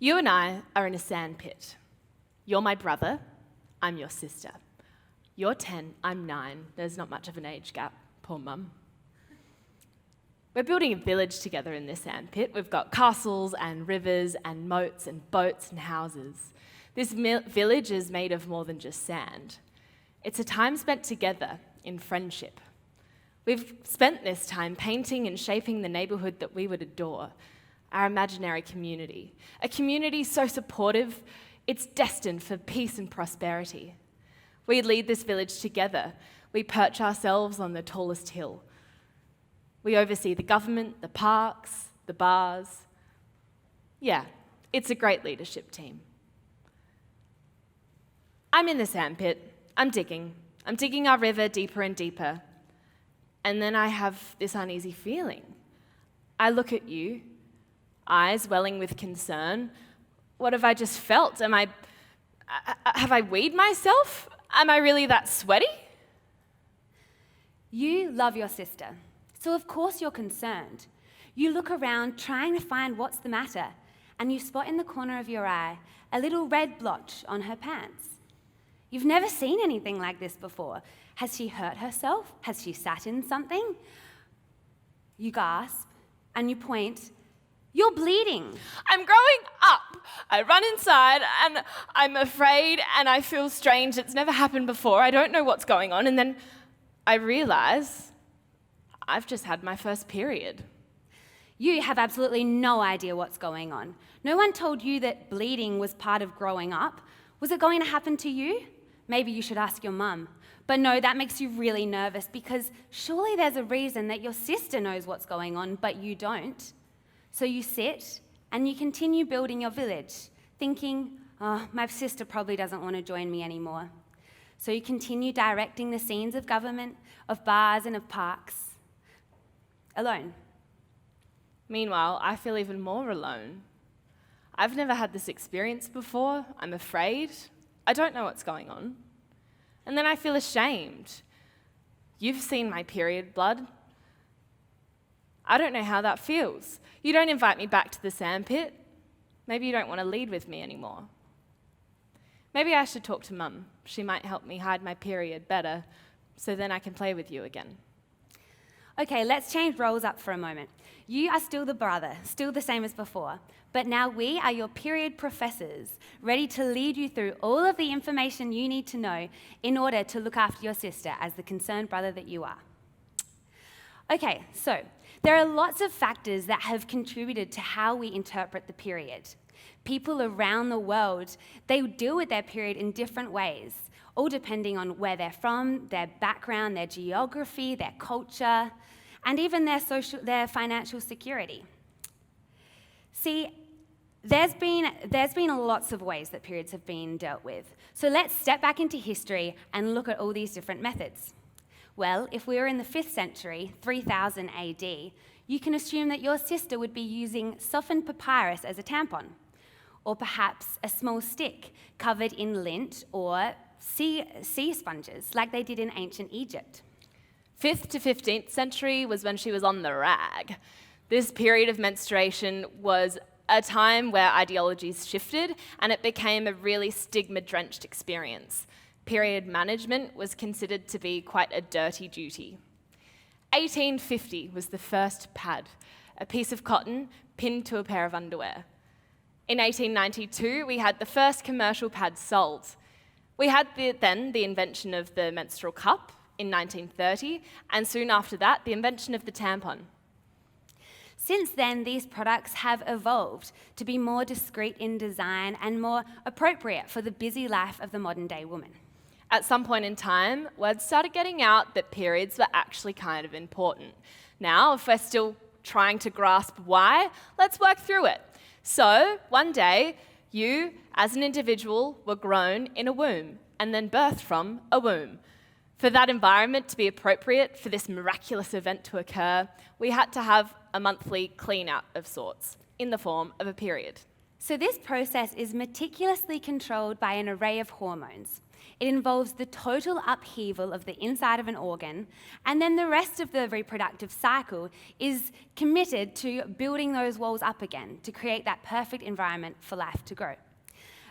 You and I are in a sandpit. You're my brother, I'm your sister. You're 10, I'm 9. There's not much of an age gap, poor mum. We're building a village together in this sandpit. We've got castles and rivers and moats and boats and houses. This village is made of more than just sand. It's a time spent together in friendship. We've spent this time painting and shaping the neighbourhood that we would adore, our imaginary community. A community so supportive, it's destined for peace and prosperity. We lead this village together. We perch ourselves on the tallest hill. We oversee the government, the parks, the bars. Yeah, it's a great leadership team. I'm in the sandpit. I'm digging our river deeper and deeper. And then I have this uneasy feeling. I look at you, eyes welling with concern. What have I just felt? Have I weed myself? Am I really that sweaty? You love your sister, so of course you're concerned. You look around trying to find what's the matter, and you spot in the corner of your eye a little red blotch on her pants. You've never seen anything like this before. Has she hurt herself? Has she sat in something? You gasp, and you point. You're bleeding. I'm growing up. I run inside, and I'm afraid, and I feel strange. It's never happened before. I don't know what's going on, and then I realise I've just had my first period. You have absolutely no idea what's going on. No one told you that bleeding was part of growing up. Was it going to happen to you? Maybe you should ask your mum. But no, that makes you really nervous because surely there's a reason that your sister knows what's going on, but you don't. So you sit and you continue building your village, thinking, oh, my sister probably doesn't want to join me anymore. So you continue directing the scenes of government, of bars and of parks, alone. Meanwhile, I feel even more alone. I've never had this experience before. I'm afraid. I don't know what's going on. And then I feel ashamed. You've seen my period blood. I don't know how that feels. You don't invite me back to the sandpit. Maybe you don't want to lead with me anymore. Maybe I should talk to Mum. She might help me hide my period better, so then I can play with you again. Okay, let's change roles up for a moment. You are still the brother, still the same as before, but now we are your period professors, ready to lead you through all of the information you need to know in order to look after your sister as the concerned brother that you are. Okay, so there are lots of factors that have contributed to how we interpret the period. People around the world, they deal with their period in different ways, all depending on where they're from, their background, their geography, their culture, and even their financial security. See, there's been lots of ways that periods have been dealt with. So let's step back into history and look at all these different methods. Well, if we were in the 5th century, 3000 AD, you can assume that your sister would be using softened papyrus as a tampon, or perhaps a small stick covered in lint or sea sponges, like they did in ancient Egypt. 5th to 15th century was when she was on the rag. This period of menstruation was a time where ideologies shifted and it became a really stigma-drenched experience. Period management was considered to be quite a dirty duty. 1850 was the first pad, a piece of cotton pinned to a pair of underwear. In 1892, we had the first commercial pad sold. We had then the invention of the menstrual cup in 1930, and soon after that, the invention of the tampon. Since then, these products have evolved to be more discreet in design and more appropriate for the busy life of the modern-day woman. At some point in time, word started getting out that periods were actually kind of important. Now, if we're still trying to grasp why, let's work through it. So, one day, you, as an individual, were grown in a womb and then birthed from a womb. For that environment to be appropriate for this miraculous event to occur, we had to have a monthly clean-out of sorts in the form of a period. So this process is meticulously controlled by an array of hormones. It involves the total upheaval of the inside of an organ, and then the rest of the reproductive cycle is committed to building those walls up again to create that perfect environment for life to grow.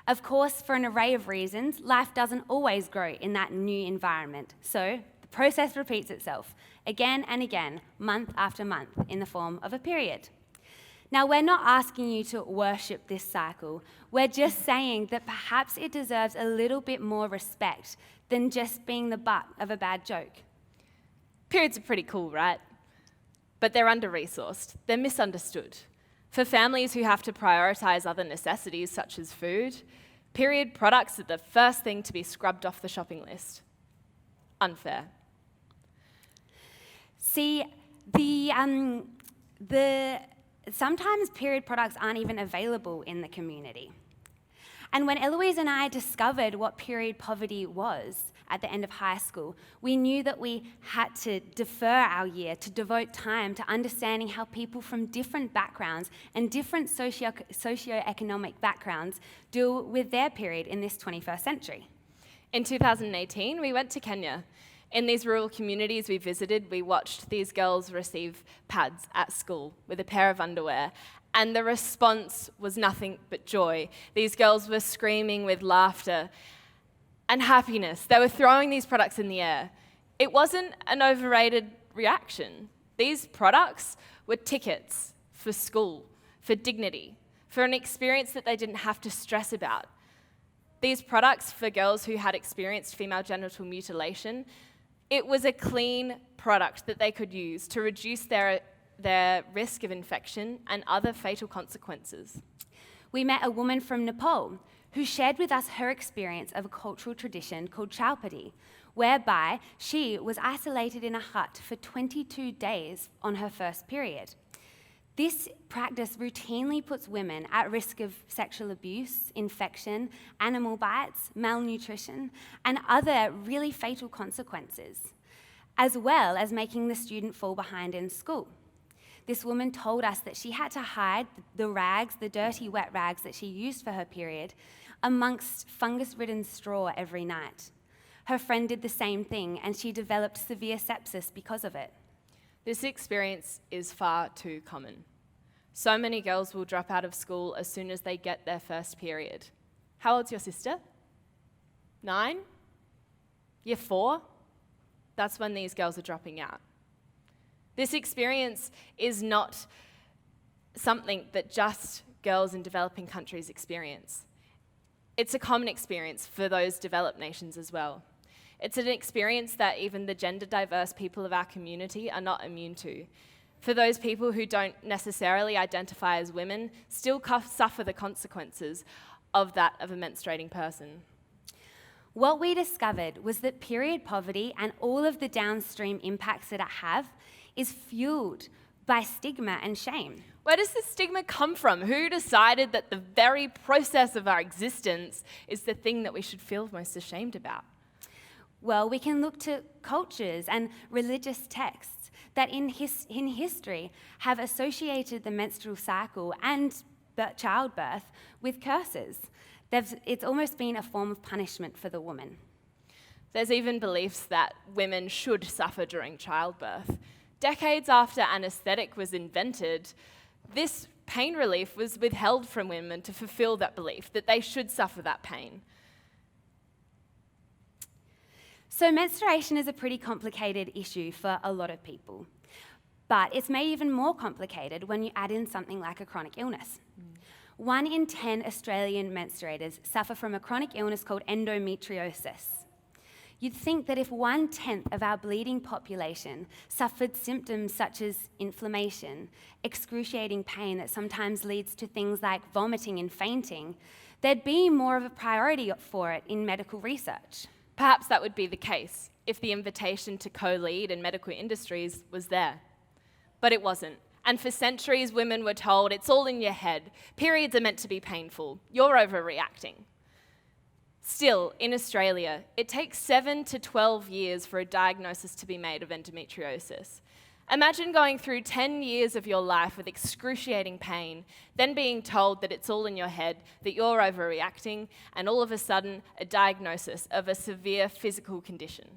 Of course, for an array of reasons, life doesn't always grow in that new environment, so the process repeats itself again and again, month after month, in the form of a period. Now, we're not asking you to worship this cycle. We're just saying that perhaps it deserves a little bit more respect than just being the butt of a bad joke. Periods are pretty cool, right? But they're under-resourced. They're misunderstood. For families who have to prioritise other necessities such as food, period products are the first thing to be scrubbed off the shopping list. Unfair. See, sometimes period products aren't even available in the community. And when Eloise and I discovered what period poverty was at the end of high school, we knew that we had to defer our year to devote time to understanding how people from different backgrounds and different socioeconomic backgrounds deal with their period in this 21st century. In 2018, we went to Kenya. In these rural communities we visited, we watched these girls receive pads at school with a pair of underwear, and the response was nothing but joy. These girls were screaming with laughter and happiness. They were throwing these products in the air. It wasn't an overrated reaction. These products were tickets for school, for dignity, for an experience that they didn't have to stress about. These products for girls who had experienced female genital mutilation, it was a clean product that they could use to reduce their risk of infection and other fatal consequences. We met a woman from Nepal who shared with us her experience of a cultural tradition called chowpatty, whereby she was isolated in a hut for 22 days on her first period. This practice routinely puts women at risk of sexual abuse, infection, animal bites, malnutrition, and other really fatal consequences, as well as making the student fall behind in school. This woman told us that she had to hide the rags, the dirty wet rags that she used for her period, amongst fungus-ridden straw every night. Her friend did the same thing, and she developed severe sepsis because of it. This experience is far too common. So many girls will drop out of school as soon as they get their first period. How old's your sister? 9? Year 4? That's when these girls are dropping out. This experience is not something that just girls in developing countries experience. It's a common experience for those developed nations as well. It's an experience that even the gender diverse people of our community are not immune to. For those people who don't necessarily identify as women, still suffer the consequences of that of a menstruating person. What we discovered was that period poverty and all of the downstream impacts that it have is fueled by stigma and shame. Where does this stigma come from? Who decided that the very process of our existence is the thing that we should feel most ashamed about? Well, we can look to cultures and religious texts that in history have associated the menstrual cycle and childbirth with curses. It's almost been a form of punishment for the woman. There's even beliefs that women should suffer during childbirth. Decades after anaesthetic was invented, this pain relief was withheld from women to fulfill that belief, that they should suffer that pain. So menstruation is a pretty complicated issue for a lot of people, but it's made even more complicated when you add in something like a chronic illness. 1 in 10 Australian menstruators suffer from a chronic illness called endometriosis. You'd think that if 1/10 of our bleeding population suffered symptoms such as inflammation, excruciating pain that sometimes leads to things like vomiting and fainting, there'd be more of a priority for it in medical research. Perhaps that would be the case if the invitation to co-lead in medical industries was there. But it wasn't. And for centuries, women were told, it's all in your head. Periods are meant to be painful. You're overreacting. Still, in Australia, it takes 7 to 12 years for a diagnosis to be made of endometriosis. Imagine going through 10 years of your life with excruciating pain, then being told that it's all in your head, that you're overreacting, and all of a sudden, a diagnosis of a severe physical condition.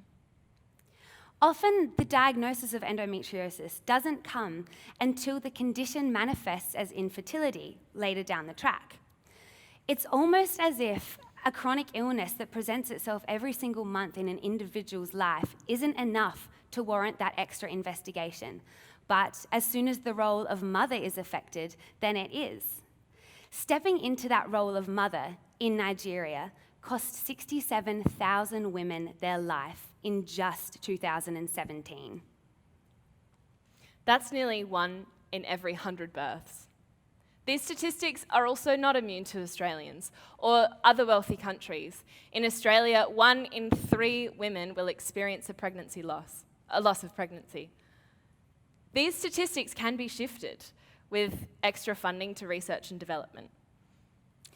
Often, the diagnosis of endometriosis doesn't come until the condition manifests as infertility later down the track. It's almost as if a chronic illness that presents itself every single month in an individual's life isn't enough to warrant that extra investigation. But as soon as the role of mother is affected, then it is. Stepping into that role of mother in Nigeria cost 67,000 women their life in just 2017. That's nearly 1 in every 100 births. These statistics are also not immune to Australians or other wealthy countries. In Australia, 1 in 3 women will experience a loss of pregnancy. These statistics can be shifted with extra funding to research and development.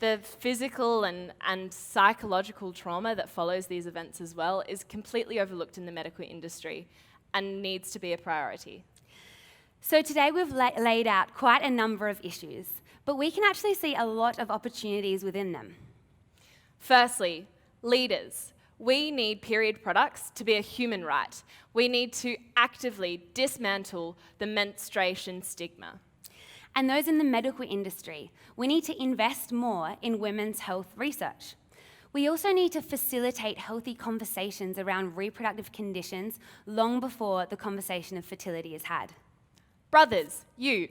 The physical and psychological trauma that follows these events as well is completely overlooked in the medical industry and needs to be a priority. So today we've laid out quite a number of issues, but we can actually see a lot of opportunities within them. Firstly, leaders. We need period products to be a human right. We need to actively dismantle the menstruation stigma. And those in the medical industry, we need to invest more in women's health research. We also need to facilitate healthy conversations around reproductive conditions long before the conversation of fertility is had. Brothers, your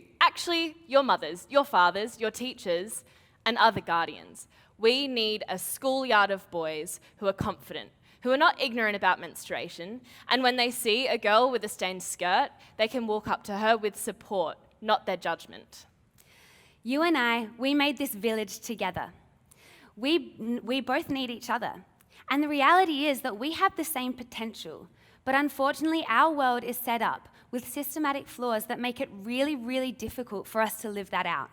mothers, your fathers, your teachers, and other guardians. We need a schoolyard of boys who are confident, who are not ignorant about menstruation, and when they see a girl with a stained skirt, they can walk up to her with support, not their judgment. You and I, we made this village together. We both need each other. And the reality is that we have the same potential, but unfortunately our world is set up with systematic flaws that make it really, really difficult for us to live that out.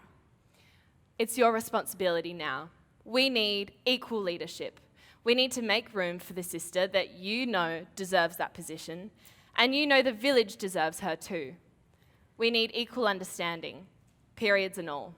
It's your responsibility now. We need equal leadership. We need to make room for the sister that you know deserves that position, and you know the village deserves her too. We need equal understanding, periods and all.